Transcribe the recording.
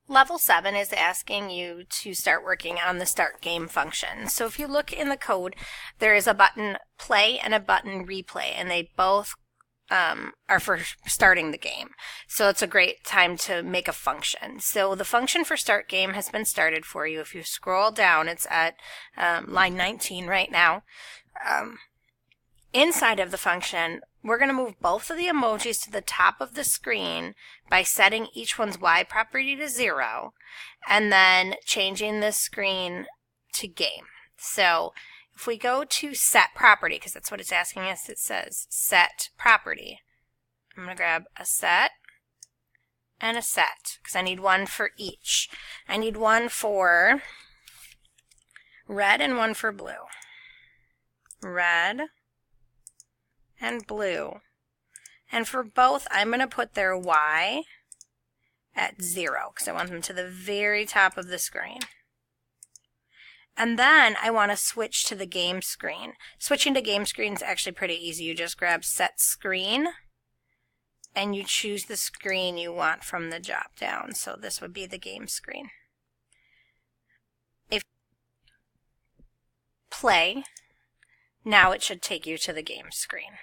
level 7 is asking you to start working on the start game function. So if you look in the code, there is a button play and a button replay, and they both are for starting the game. So it's a great time to make a function. So the function for start game has been started for you. If you scroll down, it's at line 19 right now. Inside of the function, we're going to move both of the emojis to the top of the screen by setting each one's Y property to 0 and then changing the screen to game. So if we go to set property, because that's what it's asking us, it says set property. I'm going to grab a set and a set because I need one for each. I need one for red and one for blue. Red and blue. And for both, I'm going to put their Y at 0 because I want them to the very top of the screen. And then I want to switch to the game screen. Switching to game screen is actually pretty easy. You just grab set screen and you choose the screen you want from the drop down. So this would be the game screen. If play, now it should take you to the game screen.